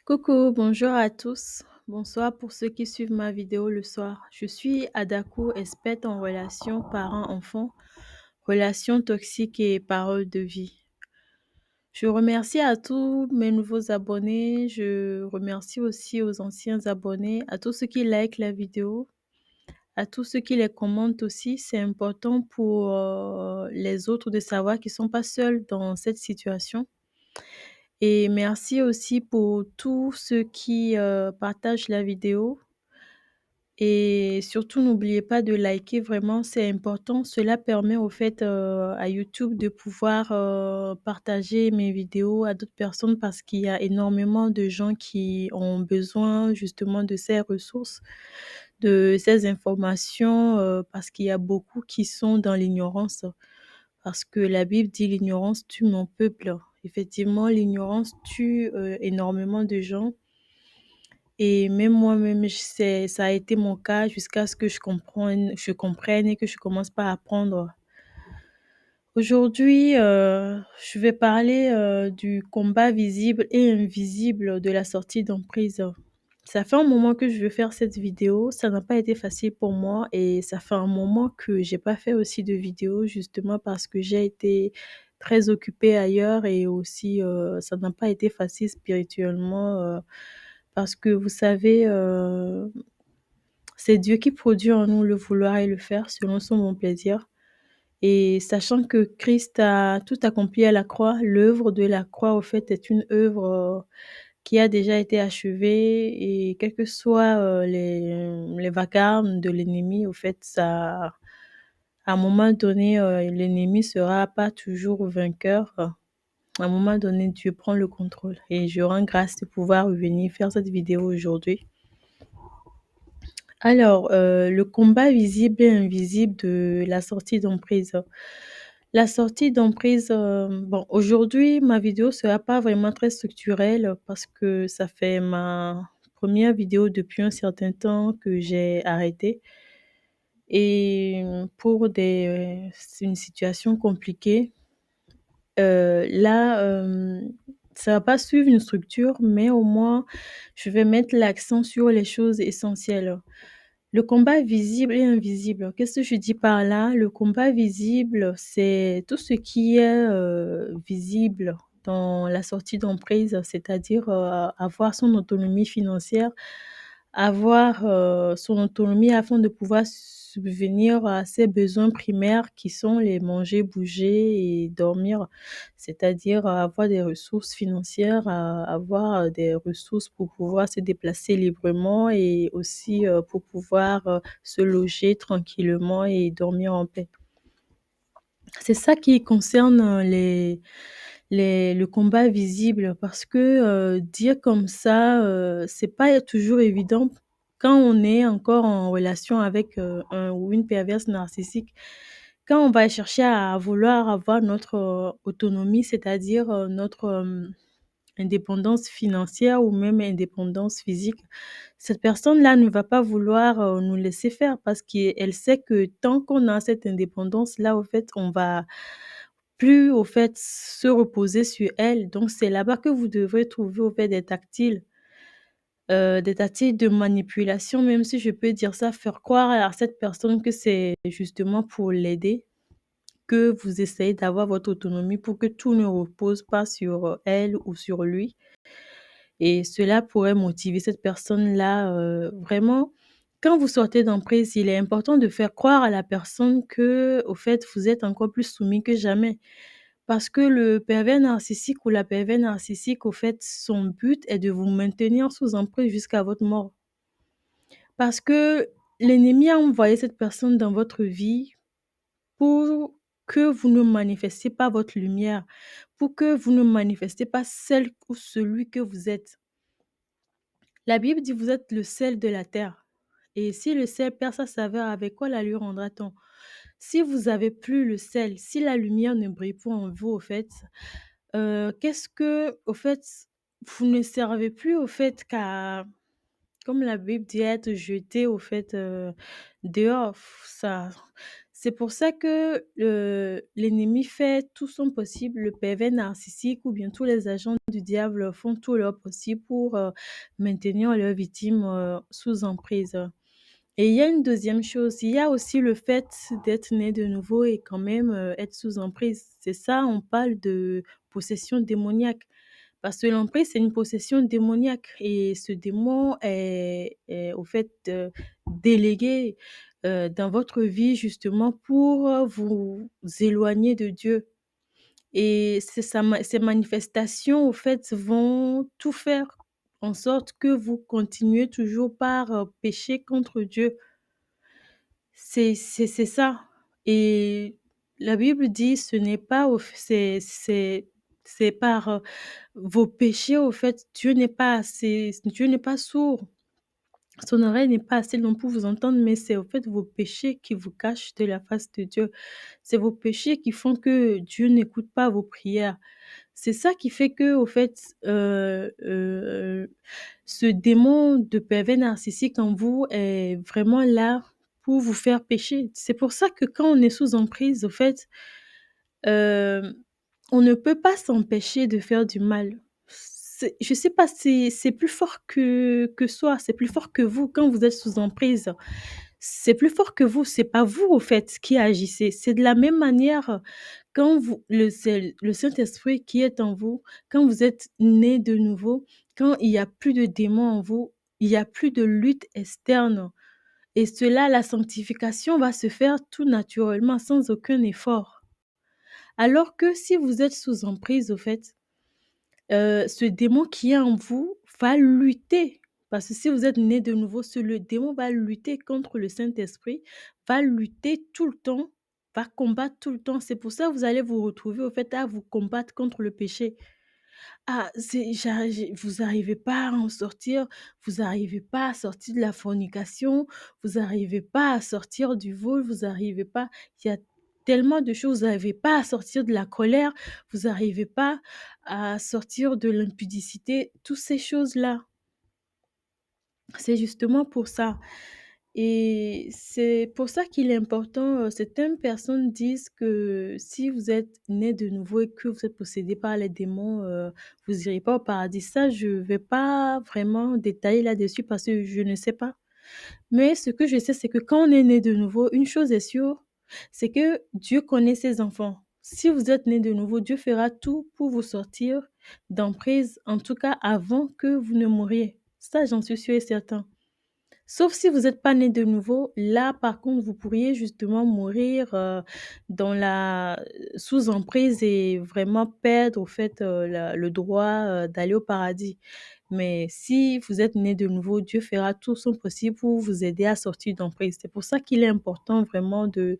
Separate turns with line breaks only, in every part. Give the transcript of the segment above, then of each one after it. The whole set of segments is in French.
Coucou, bonjour à tous. Bonsoir pour ceux qui suivent ma vidéo le soir. Je suis Adaku, experte en relations parents-enfants, relations toxiques et paroles de vie. Je remercie à tous mes nouveaux abonnés. Je remercie aussi aux anciens abonnés, à tous ceux qui likent la vidéo, à tous ceux qui les commentent aussi. C'est important pour les autres de savoir qu'ils ne sont pas seuls dans cette situation. Et merci aussi pour tous ceux qui partagent la vidéo. Et surtout, n'oubliez pas de liker, vraiment, c'est important. Cela permet au fait à YouTube de pouvoir partager mes vidéos à d'autres personnes parce qu'il y a énormément de gens qui ont besoin justement de ces ressources, de ces informations, parce qu'il y a beaucoup qui sont dans l'ignorance. Parce que la Bible dit: «L'ignorance tue mon peuple». Effectivement, l'ignorance tue énormément de gens. Et même moi-même, ça a été mon cas jusqu'à ce que je comprenne et que je commence par apprendre. Aujourd'hui, je vais parler, du combat visible et invisible de la sortie d'emprise. Ça fait un moment que je veux faire cette vidéo, ça n'a pas été facile pour moi et ça fait un moment que j'ai pas fait aussi de vidéo justement parce que j'ai été très occupée ailleurs et aussi, ça n'a pas été facile spirituellement, parce que vous savez, c'est Dieu qui produit en nous le vouloir et le faire selon son bon plaisir. Et sachant que Christ a tout accompli à la croix, l'œuvre de la croix, au fait, est une œuvre, qui a déjà été achevée et quels que soient, les vacarmes de l'ennemi, au fait, ça à un moment donné, l'ennemi sera pas toujours vainqueur. À un moment donné, Dieu prend le contrôle et je rends grâce de pouvoir venir faire cette vidéo aujourd'hui. Alors, le combat visible et invisible de la sortie d'emprise. La sortie d'emprise, bon, aujourd'hui, ma vidéo sera pas vraiment très structurelle parce que ça fait ma première vidéo depuis un certain temps que j'ai arrêté et pour c'est une situation compliquée. Là, ça va pas suivre une structure, mais au moins, je vais mettre l'accent sur les choses essentielles. Le combat visible et invisible, qu'est-ce que je dis par là? Le combat visible, c'est tout ce qui est, visible dans la sortie d'emprise, c'est-à-dire, avoir son autonomie financière, avoir, son autonomie afin de pouvoir subvenir à ses besoins primaires qui sont les manger, bouger et dormir. C'est-à-dire, avoir des ressources financières, avoir, des ressources pour pouvoir se déplacer librement et aussi, pour pouvoir, se loger tranquillement et dormir en paix. C'est ça qui concerne, le combat visible parce que, dire comme ça, c'est pas toujours évident quand on est encore en relation avec, un ou une perverse narcissique. Quand on va chercher à vouloir avoir notre, autonomie, c'est-à-dire, notre, indépendance financière ou même indépendance physique, cette personne-là ne va pas vouloir, nous laisser faire parce qu'elle sait que tant qu'on a cette indépendance-là, au fait, on va plus, au fait, se reposer sur elle. Donc c'est là-bas que vous devrez trouver, au fait, des tactiques de manipulation, même si je peux dire ça, faire croire à cette personne que c'est justement pour l'aider, que vous essayez d'avoir votre autonomie pour que tout ne repose pas sur, elle ou sur lui. Et cela pourrait motiver cette personne-là, vraiment, quand vous sortez d'emprise, il est important de faire croire à la personne que, au fait, vous êtes encore plus soumis que jamais. Parce que le pervers narcissique ou la pervers narcissique, au fait, son but est de vous maintenir sous emprise jusqu'à votre mort. Parce que l'ennemi a envoyé cette personne dans votre vie pour que vous ne manifestiez pas votre lumière, pour que vous ne manifestiez pas celle ou celui que vous êtes. La Bible dit: «Vous êtes le sel de la terre» et si le sel perd sa saveur, avec quoi la lui rendra-t-on? Si vous avez plus le sel, si la lumière ne brille plus en vous, au fait, qu'est-ce que au fait, vous ne servez plus, au fait, qu'à comme la Bible dit, à être jeté, au fait, dehors. Ça C'est pour ça que l'ennemi fait tout son possible, le pervers narcissique ou bien tous les agents du diable font tout leur possible pour, maintenir leurs victimes, sous emprise. Et il y a une deuxième chose, il y a aussi le fait d'être né de nouveau et quand même, être sous emprise. C'est ça, on parle de possession démoniaque. Parce que l'emprise, c'est une possession démoniaque et ce démon est au fait, délégué, dans votre vie justement pour, vous éloigner de Dieu et c'est sa ma ces manifestations au fait vont tout faire en sorte que vous continuez toujours par, pécher contre Dieu. C'est ça et la Bible dit: «Ce n'est pas au f c'est par, vos péchés au fait, Dieu n'est pas sourd, son oreille n'est pas assez longue pour vous entendre, mais c'est au fait vos péchés qui vous cachent de la face de Dieu. C'est vos péchés qui font que Dieu n'écoute pas vos prières. C'est ça qui fait que au fait, ce démon de pervers narcissique en vous est vraiment là pour vous faire pécher. C'est pour ça que quand on est sous emprise, au fait, hem, on ne peut pas s'empêcher de faire du mal. Je sais pas, c'est plus fort que soi, c'est plus fort que vous quand vous êtes sous emprise. C'est plus fort que vous, c'est pas vous, au fait, qui agissez. C'est de la même manière, quand vous c'est le Saint-Esprit qui est en vous, quand vous êtes né de nouveau, quand il y a plus de démons en vous, il y a plus de lutte externe et cela, la sanctification va se faire tout naturellement, sans aucun effort. Alors que si vous êtes sous emprise, au fait, ce démon qui est en vous va lutter. Parce que si vous êtes né de nouveau, le démon va lutter contre le Saint-Esprit, va lutter tout le temps, va combattre tout le temps. C'est pour ça que vous allez vous retrouver, au fait, à vous combattre contre le péché. Ah, vous arrivez pas à en sortir, vous arrivez pas à sortir de la fornication, vous arrivez pas à sortir du vol, vous arrivez pas il y a tellement de choses, vous arrivez pas à sortir de la colère, vous arrivez pas à sortir de l'impudicité, toutes ces choses-là. C'est justement pour ça et c'est pour ça qu'il est important, certaines personnes disent que si vous êtes né de nouveau et que vous êtes possédé par les démons, vous irez pas au paradis. Ça, je vais pas vraiment détailler là-dessus parce que je ne sais pas. Mais ce que je sais, c'est que quand on est né de nouveau, une chose est sûre, c'est que Dieu connaît ses enfants. Si vous êtes né de nouveau, Dieu fera tout pour vous sortir d'emprise, en tout cas avant que vous ne mouriez. Ça, j'en suis sûre et certain. Sauf si vous n'êtes pas né de nouveau, là, par contre, vous pourriez justement mourir, dans la sous emprise et vraiment perdre, au fait, le droit, d'aller au paradis. Mais si vous êtes né de nouveau, Dieu fera tout son possible pour vous aider à sortir d'emprise. C'est pour ça qu'il est important vraiment de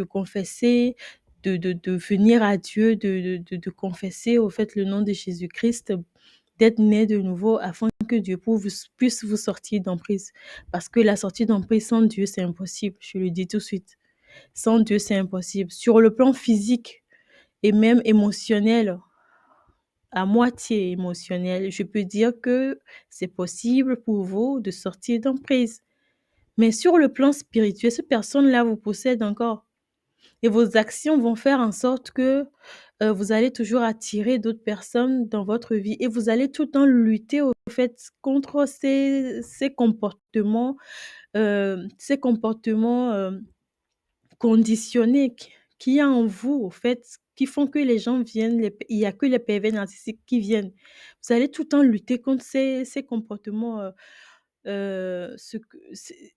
confesser, de venir à Dieu, de confesser, au fait, le nom de Jésus-Christ, d'être né de nouveau afin que Dieu puisse vous sortir d'emprise. Parce que la sortie d'emprise sans Dieu, c'est impossible, je le dis tout de suite. Sans Dieu, c'est impossible. Sur le plan physique et même émotionnel, à moitié émotionnel, je peux dire que c'est possible pour vous de sortir d'emprise. Mais sur le plan spirituel, cette personne-là vous possède encore. Et vos actions vont faire en sorte que, vous allez toujours attirer d'autres personnes dans votre vie et vous allez tout le temps lutter au fait contre ces comportements, conditionnés qu'il y a en vous au fait, qui font que les gens viennent, il y a que les pervers narcissiques qui viennent. Vous allez tout le temps lutter contre ces comportements, ce que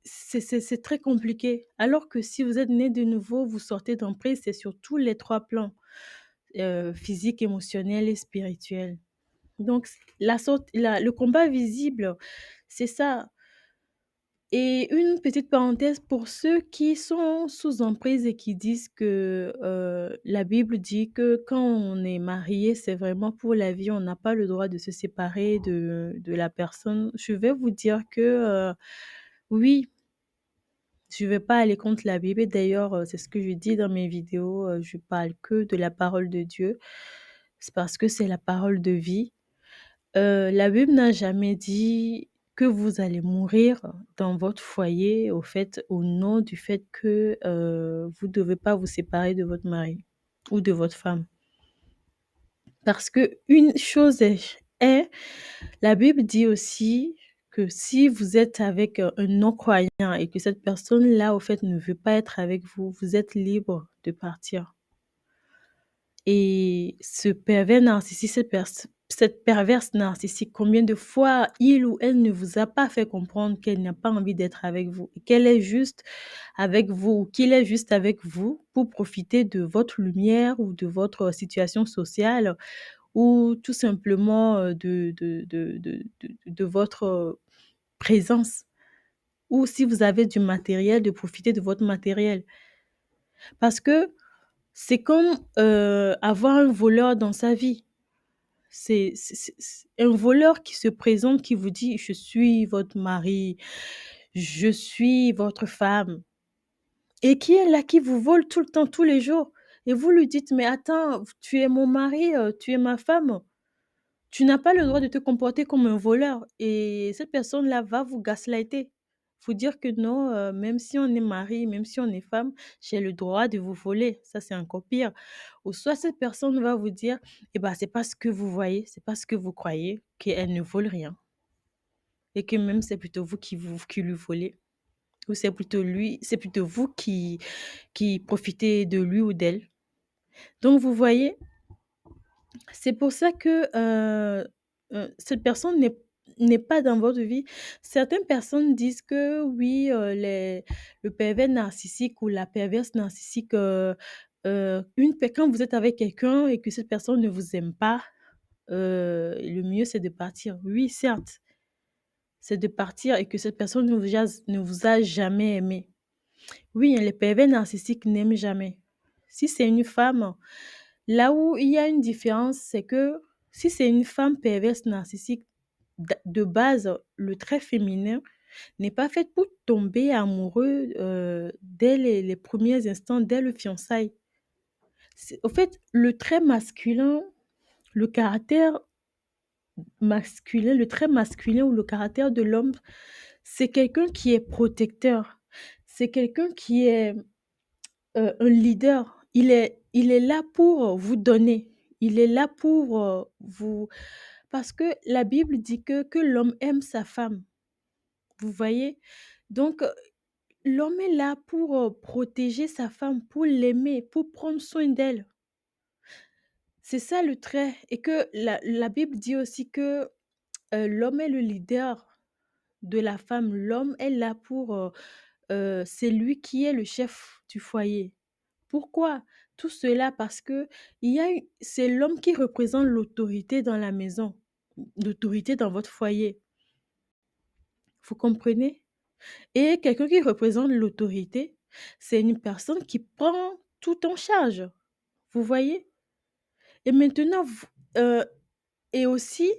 c'est très compliqué. Alors que si vous êtes né de nouveau, vous sortez d'emprise, c'est sur tous les 3 plans, physique, émotionnel et spirituel. Donc le combat visible, c'est ça. Et une petite parenthèse pour ceux qui sont sous emprise et qui disent que, la Bible dit que quand on est marié, c'est vraiment pour la vie, on n'a pas le droit de se séparer de la personne. Je vais vous dire que, oui, je vais pas aller contre la Bible et d'ailleurs, c'est ce que je dis dans mes vidéos, je parle que de la parole de Dieu. C'est parce que c'est la parole de vie. La Bible n'a jamais dit que vous allez mourir dans votre foyer au nom du fait que, vous ne devez pas vous séparer de votre mari ou de votre femme. Parce qu'une chose est la Bible dit aussi que si vous êtes avec, un non-croyant et que cette personne-là, ne veut pas être avec vous, vous êtes libre de partir. Et ce pervers narcissique, cette perverse narcissique, combien de fois il ou elle ne vous a pas fait comprendre qu'elle n'a pas envie d'être avec vous et qu'elle est juste avec vous ou qu'il est juste avec vous pour profiter de votre lumière ou de votre situation sociale ou tout simplement, de votre, présence ou si vous avez du matériel, de profiter de votre matériel. Parce que c'est comme, avoir un voleur dans sa vie. C'est un voleur qui se présente, qui vous dit: «Je suis votre mari, je suis votre femme» et qui est là, qui vous vole tout le temps, tous les jours et vous lui dites: «Mais attends, tu es mon mari, tu es ma femme, tu n'as pas le droit de te comporter comme un voleur» et cette personne-là va vous gaslighter. Vous dire que non, même si on est mari, même si on est femme, j'ai le droit de vous voler. Ça, c'est encore pire. Ou soit cette personne va vous dire: «Eh ben, c'est pas ce que vous voyez, c'est pas ce que vous croyez, qu'elle ne vole rien et que même c'est plutôt vous qui lui volez ou c'est plutôt vous qui profitez de lui ou d'elle». Donc vous voyez, c'est pour ça que, cette personne n'est pas dans votre vie. Certaines personnes disent que oui, le pervers narcissique ou la perverse narcissique, quand vous êtes avec quelqu'un et que cette personne ne vous aime pas, le mieux c'est de partir. Oui, certes, c'est de partir et que cette personne ne vous a jamais aimé. Oui, hein, les pervers narcissiques n'aiment jamais. Si c'est une femme, là où il y a une différence, c'est que si c'est une femme perverse narcissique, de base, le trait féminin n'est pas fait pour tomber amoureux dès les premiers instants, dès le fiançailles. Au fait, le trait masculin, le caractère masculin, le trait masculin ou le caractère de l'homme, c'est quelqu'un qui est protecteur. C'est quelqu'un qui est un leader. Il est là pour vous donner. Il est là pour vous. Parce que la Bible dit que l'homme aime sa femme. Vous voyez? Donc, l'homme est là pour protéger sa femme, pour l'aimer, pour prendre soin d'elle. C'est ça le trait. Et que la Bible dit aussi que l'homme est le leader de la femme. L'homme est là pour. C'est lui qui est le chef du foyer. Pourquoi? Tout cela parce que c'est l'homme qui représente l'autorité dans la maison, l'autorité dans votre foyer. Vous comprenez? Et quelqu'un qui représente l'autorité, c'est une personne qui prend tout en charge. Vous voyez? Et maintenant, heu et aussi,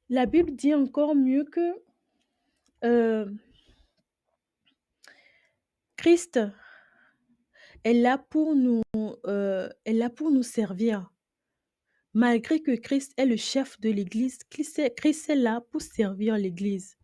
la Bible dit encore mieux que, heu, Christ est là pour nous servir. Malgré que Christ est le chef de l'Église, Christ est là pour servir l'Église.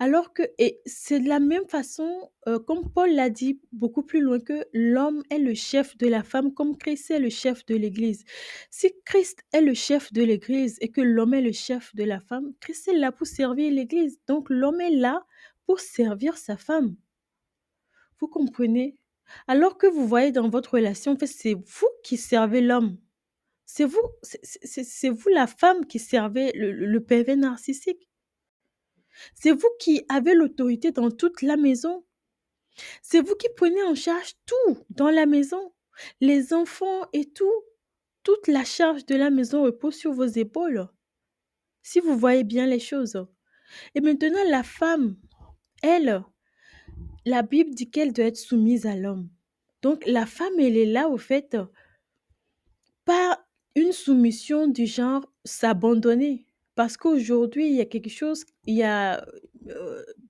Alors que et c'est de la même façon, comme Paul l'a dit beaucoup plus loin, que l'homme est le chef de la femme comme Christ est le chef de l'Église. Si Christ est le chef de l'Église et que l'homme est le chef de la femme, Christ est là pour servir l'Église. Donc l'homme est là pour servir sa femme. Vous comprenez? Alors que vous voyez dans votre relation, en fait, c'est vous qui servez l'homme. C'est vous la femme qui servez le pervers narcissique. C'est vous qui avez l'autorité dans toute la maison. C'est vous qui prenez en charge tout dans la maison. Les enfants et tout. Toute la charge de la maison repose sur vos épaules. Si vous voyez bien les choses. Et maintenant, la femme, elle, la Bible dit qu'elle doit être soumise à l'homme. Donc, la femme, elle est là, au fait, pas une soumission du genre s'abandonner. Parce qu'aujourd'hui, il y a,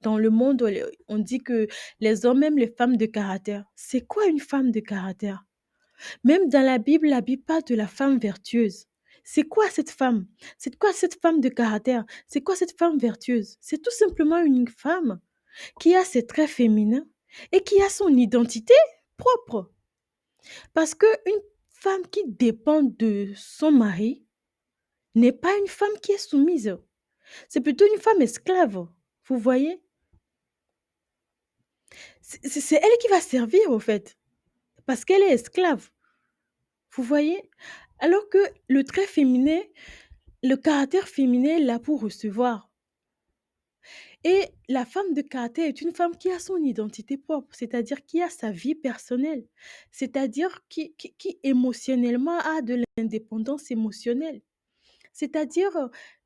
dans le monde, on dit que les hommes aiment les femmes de caractère. C'est quoi une femme de caractère? Même dans la Bible parle de la femme vertueuse. C'est quoi cette femme? C'est quoi cette femme de caractère? C'est quoi cette femme vertueuse? C'est tout simplement une femme qui a ses traits féminins et qui a son identité propre. Parce qu'une femme qui dépend de son mari n'est pas une femme qui est soumise. C'est plutôt une femme esclave. Vous voyez? C'est elle qui va servir, au fait, parce qu'elle est esclave. Vous voyez? Alors que le trait féminin, le caractère féminin est là pour recevoir. Et la femme de caractère est une femme qui a son identité propre, c'est-à-dire qui a sa vie personnelle, c'est-à-dire qui émotionnellement a de l'indépendance émotionnelle, c'est-à-dire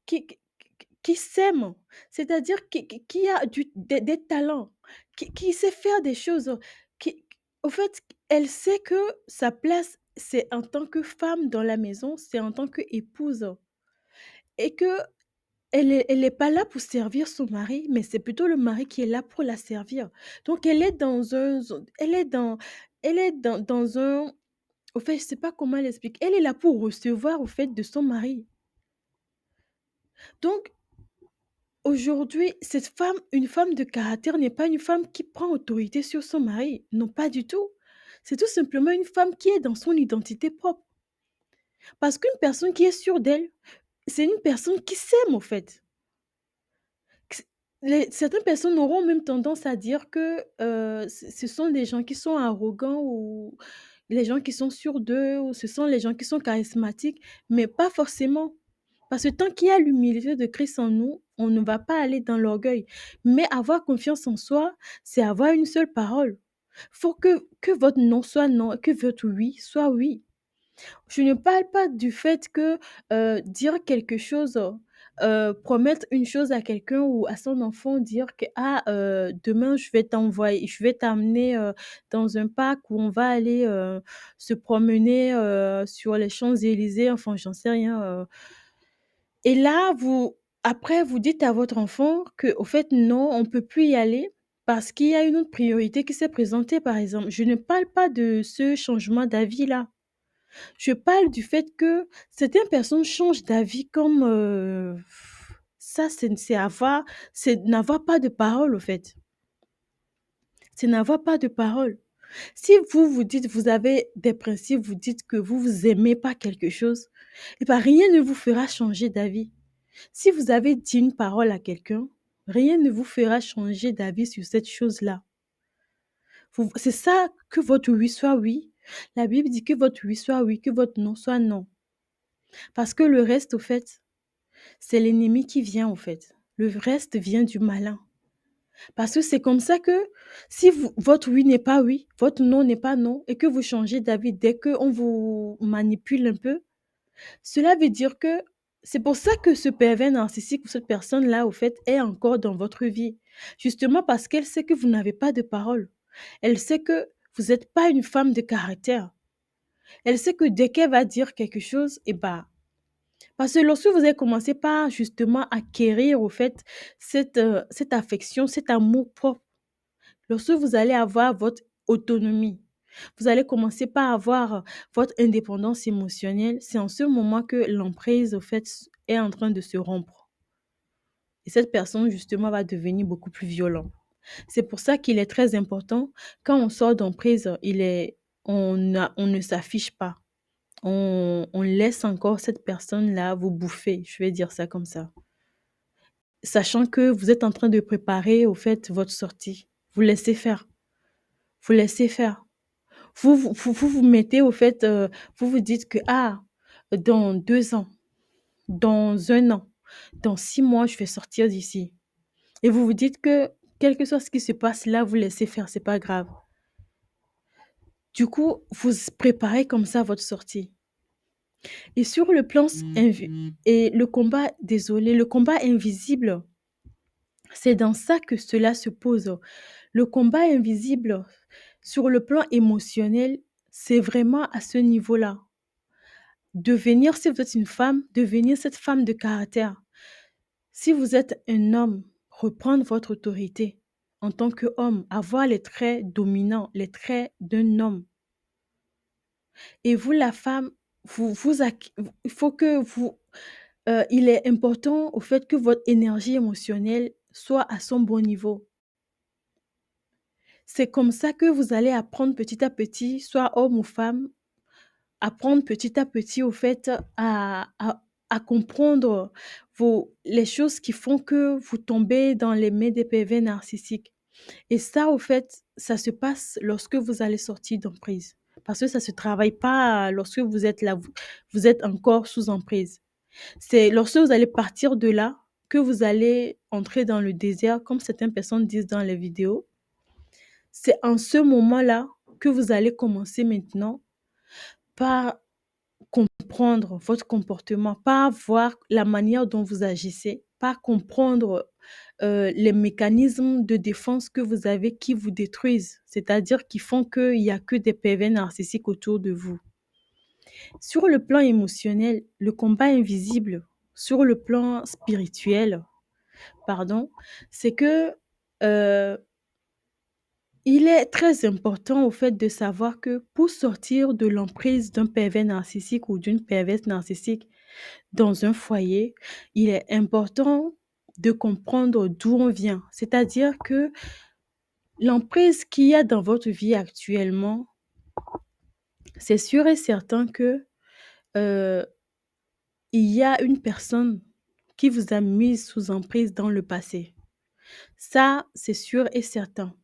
qui s'aime, c'est-à-dire qui a des talents, qui sait faire des choses, qui, au fait, elle sait que sa place, c'est en tant que femme dans la maison, c'est en tant qu'épouse. Et que elle est pas là pour servir son mari, mais c'est plutôt le mari qui est là pour la servir. Donc elle est dans un, au fait, je sais pas comment elle explique. Elle est là pour recevoir, au fait, de son mari. Donc aujourd'hui, cette femme, une femme de caractère n'est pas une femme qui prend autorité sur son mari. Non, pas du tout. C'est tout simplement une femme qui est dans son identité propre. Parce qu'une personne qui est sûre d'elle, c'est une personne qui s'aime, au fait. Certaines personnes auront même tendance à dire que ce sont des gens qui sont arrogants ou les gens qui sont sûrs d'eux ou ce sont les gens qui sont charismatiques, mais pas forcément. Parce que tant qu'il y a l'humilité de Christ en nous, on ne va pas aller dans l'orgueil. Mais avoir confiance en soi, c'est avoir une seule parole. Faut que votre non soit non, que votre oui soit oui. Je ne parle pas du fait que, dire quelque chose, promettre une chose à quelqu'un ou à son enfant, dire que: «Ah, demain je vais t'amener, dans un parc où on va aller, se promener, sur les Champs-Élysées», enfin j'en sais rien, et là après vous dites à votre enfant que au fait non, on peut plus y aller parce qu'il y a une autre priorité qui s'est présentée, par exemple. Je ne parle pas de ce changement d'avis-là. Je parle du fait que certaines personnes changent d'avis comme, ça c'est n'avoir pas de parole, au fait. C'est n'avoir pas de parole. Si vous, vous dites vous avez des principes, vous dites que vous aimez pas quelque chose, et ben rien ne vous fera changer d'avis. Si vous avez dit une parole à quelqu'un, rien ne vous fera changer d'avis sur cette chose-là. Vous c'est ça, que votre oui soit oui. La Bible dit que votre oui soit oui, que votre non soit non. Parce que le reste, au fait, c'est l'ennemi qui vient, au fait. Le reste vient du malin. Parce que c'est comme ça que si votre oui n'est pas oui, votre non n'est pas non, et que vous changez d'avis dès qu'on vous manipule un peu, cela veut dire que c'est pour ça que ce pervers narcissique ou cette personne-là, au fait, est encore dans votre vie. Justement parce qu'elle sait que vous n'avez pas de parole. Elle sait que vous n'êtes pas une femme de caractère. Elle sait que dès qu'elle va dire quelque chose, eh ben, parce que lorsque vous avez commencé par justement acquérir au fait cette affection, cet amour propre, lorsque vous allez avoir votre autonomie, vous allez commencer par avoir votre indépendance émotionnelle, c'est en ce moment que l'emprise au fait est en train de se rompre. Et cette personne justement va devenir beaucoup plus violente. C'est pour ça qu'il est très important, quand on sort d'emprise, on ne s'affiche pas. On laisse encore cette personne-là vous bouffer, je vais dire ça comme ça. Sachant que vous êtes en train de préparer, au fait, votre sortie. Vous laissez faire. Vous laissez faire. Vous mettez, au fait, vous vous dites que, ah, dans 2 ans, dans 1 an, dans 6 mois, je vais sortir d'ici. Et vous vous dites que, quel que soit ce qui se passe là, vous laissez faire, c'est pas grave. Du coup, vous préparez comme ça votre sortie. Et sur le plan et le combat, désolé, le combat invisible, c'est dans ça que cela se pose. Le combat invisible, sur le plan émotionnel, c'est vraiment à ce niveau-là. Devenir, si vous êtes une femme, devenir cette femme de caractère. Si vous êtes un homme, reprendre votre autorité en tant qu'homme, avoir les traits dominants, les traits d'un homme. Et vous, la femme, vous ac il faut que vous il est important au fait que votre énergie émotionnelle soit à son bon niveau. C'est comme ça que vous allez apprendre petit à petit, soit homme ou femme, apprendre petit à petit au fait à comprendre les choses qui font que vous tombez dans les mains des pervers narcissiques. Et ça, au fait, ça se passe lorsque vous allez sortir d'emprise. Parce que ça se travaille pas lorsque vous êtes là, vous êtes encore sous emprise. C'est lorsque vous allez partir de là que vous allez entrer dans le désert, comme certaines personnes disent dans les vidéos. C'est en ce moment-là que vous allez commencer maintenant par comprendre votre comportement, par voir la manière dont vous agissez, par comprendre les mécanismes de défense que vous avez qui vous détruisent, c'est-à-dire qui font qu'il y a que des pervers narcissiques autour de vous. Sur le plan émotionnel, le combat invisible, sur le plan spirituel, pardon, c'est que euh, il est très important au fait de savoir que pour sortir de l'emprise d'un pervers narcissique ou d'une perverse narcissique dans un foyer, il est important de comprendre d'où on vient. C'est-à-dire que l'emprise qu'il y a dans votre vie actuellement, c'est sûr et certain que euh, il y a une personne qui vous a mise sous emprise dans le passé. Ça, c'est sûr et certain.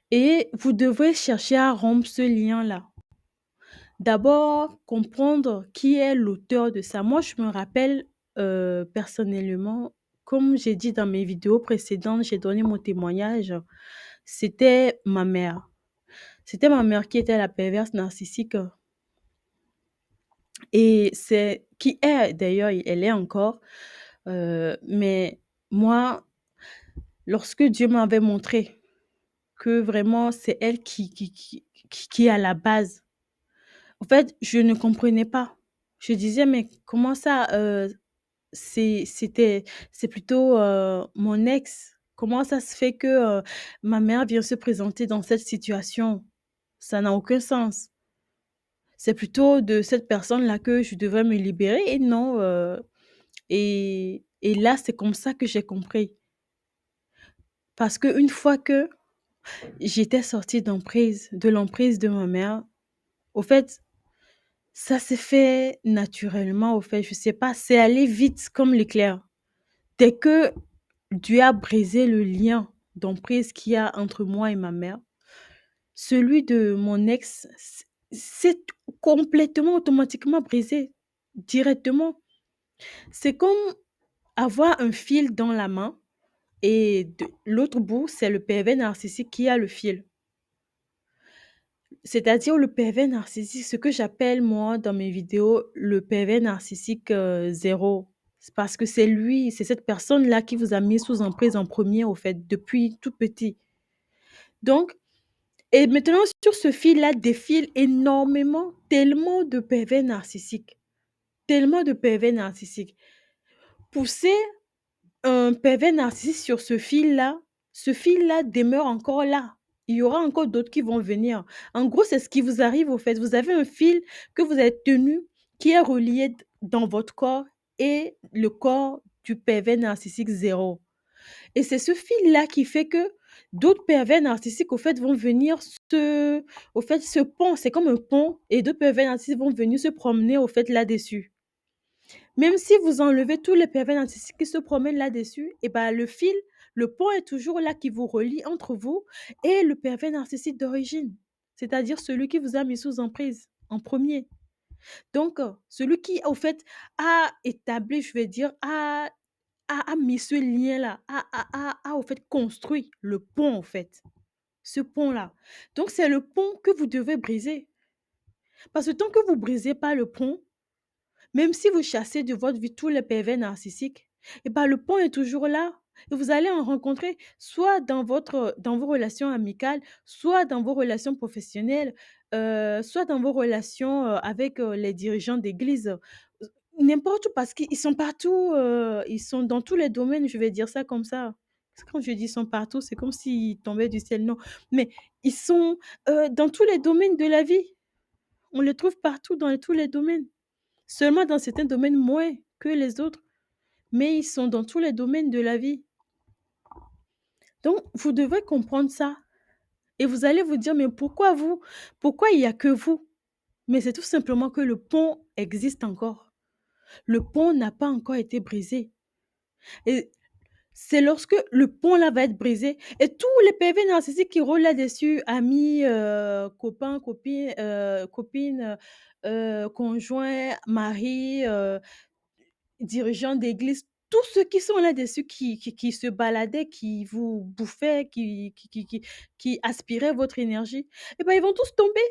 Et vous devrez chercher à rompre ce lien-là. D'abord, comprendre qui est l'auteur de ça. Moi, je me rappelle personnellement, comme j'ai dit dans mes vidéos précédentes, j'ai donné mon témoignage, c'était ma mère. C'était ma mère qui était la perverse narcissique et c'est qui est d'ailleurs, elle est encore. Mais moi, lorsque Dieu m'avait montré que vraiment c'est elle qui est à la base. En fait, je ne comprenais pas. Je disais: «Mais comment ça, c'est plutôt, mon ex. Comment ça se fait que, ma mère vient se présenter dans cette situation? Ça n'a aucun sens. C'est plutôt de cette personne-là que je devrais me libérer et non, et là, c'est comme ça que j'ai compris. Parce qu'une fois que j'étais sortie de l'emprise de ma mère, au fait, ça s'est fait naturellement, au fait, je sais pas, c'est allé vite comme l'éclair. Dès que Dieu a brisé le lien d'emprise qu'il y a entre moi et ma mère, celui de mon ex s'est complètement automatiquement brisé, directement. C'est comme avoir un fil dans la main et de l'autre bout, c'est le pervers narcissique qui a le fil. C'est-à-dire le pervers narcissique, ce que j'appelle moi dans mes vidéos le pervers narcissique 0. C'est parce que c'est lui, c'est cette personne-là qui vous a mis sous emprise en premier au fait, depuis tout petit. Donc, et maintenant sur ce fil-là défile énormément, tellement de pervers narcissiques. Tellement de pervers narcissiques. Pousser un pervers narcissique sur ce fil-là demeure encore là. Il y aura encore d'autres qui vont venir. En gros, c'est ce qui vous arrive au fait. Vous avez un fil que vous avez tenu qui est relié dans votre corps et le corps du pervers narcissique 0. Et c'est ce fil-là qui fait que d'autres pervers narcissiques, au fait, vont venir au fait, ce pont, c'est comme un pont, et d'autres pervers narcissiques vont venir se promener, au fait, là-dessus. Même si vous enlevez tous les pervers narcissiques qui se promènent là-dessus, et ben le fil, le pont est toujours là qui vous relie entre vous et le pervers narcissique d'origine. C'est-à-dire celui qui vous a mis sous emprise en premier. Donc, celui qui, au fait, a établi, je vais dire, a mis ce lien-là, au fait, construit le pont, en fait. Ce pont-là. Donc, c'est le pont que vous devez briser. Parce que tant que vous ne brisez pas le pont, même si vous chassez de votre vie tous les pervers narcissiques, et ben, le pont est toujours là. Et vous allez en rencontrer soit dans vos relations amicales, soit dans vos relations professionnelles, soit dans vos relations avec les dirigeants d'église. N'importe où, parce qu'ils sont partout, ils sont dans tous les domaines, je vais dire ça comme ça. Parce que quand je dis ils sont partout, c'est comme s'ils tombaient du ciel, non. Mais ils sont dans tous les domaines de la vie. On les trouve partout dans tous les domaines. Seulement dans certains domaines moins que les autres, mais ils sont dans tous les domaines de la vie. Donc, vous devez comprendre ça. Et vous allez vous dire, mais pourquoi vous? Pourquoi il n'y a que vous? Mais c'est tout simplement que le pont existe encore. Le pont n'a pas encore été brisé. Et c'est lorsque le pont là va être brisé et tous les PV narcissiques qui roulent là-dessus, amis, copains, copines, conjoints, maris, dirigeants d'église, tous ceux qui sont là-dessus, qui se baladaient, qui vous bouffaient, qui aspiraient votre énergie, et ben, ils vont tous tomber.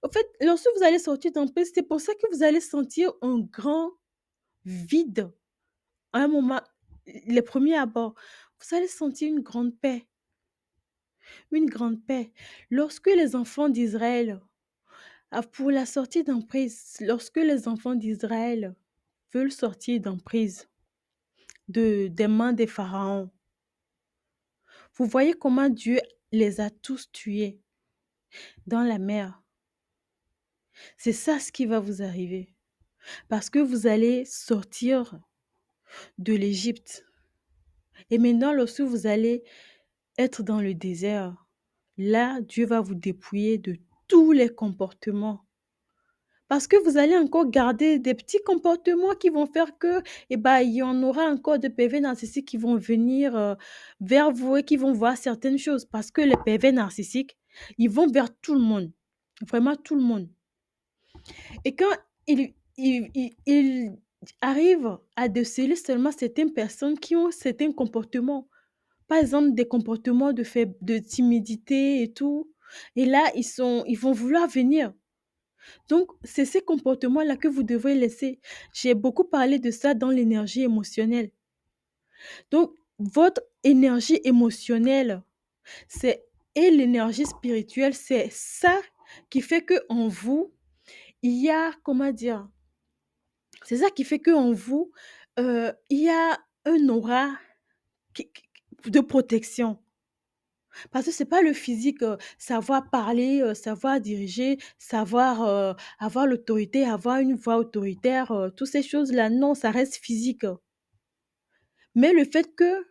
En fait, lorsque vous allez sortir d'un peu, c'est pour ça que vous allez sentir un grand vide à un moment, les premiers abords. Vous allez sentir une grande paix, une grande paix. Lorsque les enfants d'Israël, pour la sortie d'emprise, lorsque les enfants d'Israël veulent sortir d'emprise, des mains des pharaons, vous voyez comment Dieu les a tous tués dans la mer. C'est ça ce qui va vous arriver. Parce que vous allez sortir de l'Égypte. Et maintenant, lorsque vous allez être dans le désert, là, Dieu va vous dépouiller de tous les comportements. Parce que vous allez encore garder des petits comportements qui vont faire que, eh ben, il y en aura encore de PV narcissiques qui vont venir vers vous et qui vont voir certaines choses. Parce que les PV narcissiques, ils vont vers tout le monde. Vraiment tout le monde. Et quand ils arrivent à déceler seulement certaines personnes qui ont certains comportements, par exemple des comportements de timidité et tout, et là, ils vont vouloir venir. Donc, c'est ces comportements-là que vous devrez laisser. J'ai beaucoup parlé de ça dans l'énergie émotionnelle. Donc, votre énergie émotionnelle, c'est et l'énergie spirituelle, c'est ça qui fait que en vous, il y a, comment dire, c'est ça qui fait que en vous, il y a un aura de protection. Parce que c'est pas le physique, savoir parler, savoir diriger, savoir, avoir l'autorité, avoir une voix autoritaire, toutes ces choses-là, non, ça reste physique. Mais le fait que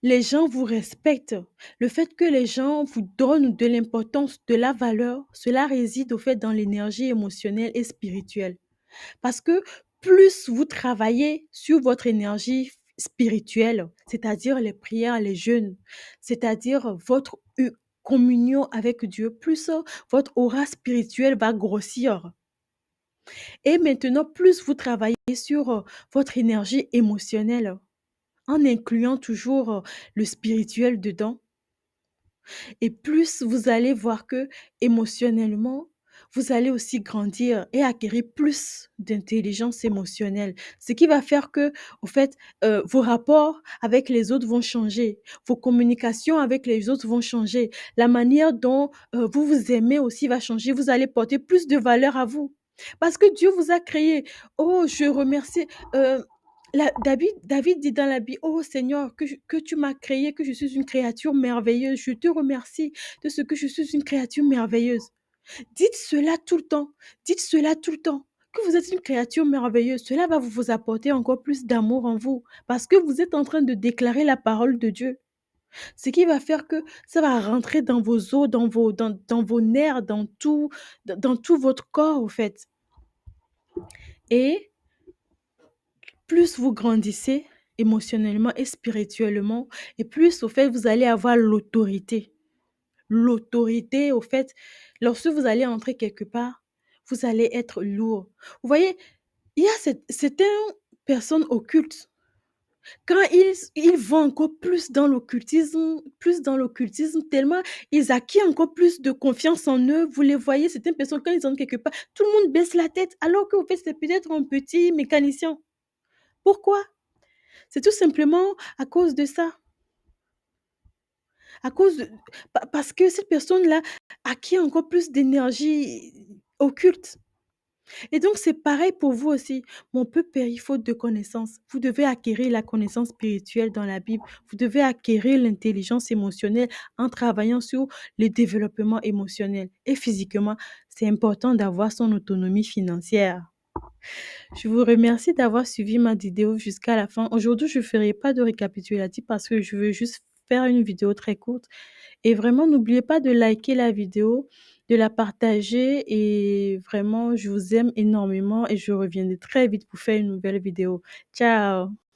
les gens vous respectent, le fait que les gens vous donnent de l'importance, de la valeur, cela réside au fait dans l'énergie émotionnelle et spirituelle. Parce que plus vous travaillez sur votre énergie spirituelle, c'est-à-dire les prières, les jeûnes, c'est-à-dire votre communion avec Dieu, plus votre aura spirituelle va grossir. Et maintenant, plus vous travaillez sur votre énergie émotionnelle, en incluant toujours le spirituel dedans, et plus vous allez voir que émotionnellement, vous allez aussi grandir et acquérir plus d'intelligence émotionnelle. Ce qui va faire que, au fait, vos rapports avec les autres vont changer. Vos communications avec les autres vont changer. La manière dont vous vous aimez aussi va changer. Vous allez porter plus de valeur à vous. Parce que Dieu vous a créé. Oh, je remercie. David dit dans la Bible, oh Seigneur, que tu m'as créé, que je suis une créature merveilleuse. Je te remercie de ce que je suis une créature merveilleuse. Dites cela tout le temps. Dites cela tout le temps. Que vous êtes une créature merveilleuse. Cela va vous apporter encore plus d'amour en vous. Parce que vous êtes en train de déclarer la parole de Dieu. Ce qui va faire que ça va rentrer dans vos os, dans vos nerfs, dans tout votre corps, au fait. Et plus vous grandissez émotionnellement et spirituellement, et plus, au fait, vous allez avoir l'autorité. L'autorité, au fait, lorsque vous allez entrer quelque part, vous allez être lourd. Vous voyez, il y a certaines personnes occultes. Quand ils vont encore plus dans l'occultisme, tellement ils acquièrent encore plus de confiance en eux. Vous les voyez, certaines personnes, quand ils entrent quelque part, tout le monde baisse la tête, alors que, au fait, c'est peut-être un petit mécanicien. Pourquoi? C'est tout simplement à cause de ça. À cause de parce que cette personne-là acquiert encore plus d'énergie occulte. Et donc, c'est pareil pour vous aussi. Mon peu périt faute de connaissances. Vous devez acquérir la connaissance spirituelle dans la Bible. Vous devez acquérir l'intelligence émotionnelle en travaillant sur le développement émotionnel et physiquement. C'est important d'avoir son autonomie financière. Je vous remercie d'avoir suivi ma vidéo jusqu'à la fin. Aujourd'hui, je ne ferai pas de récapitulatif parce que je veux juste faire une vidéo très courte. Et vraiment, n'oubliez pas de liker la vidéo, de la partager et vraiment, je vous aime énormément et je reviendrai très vite pour faire une nouvelle vidéo. Ciao!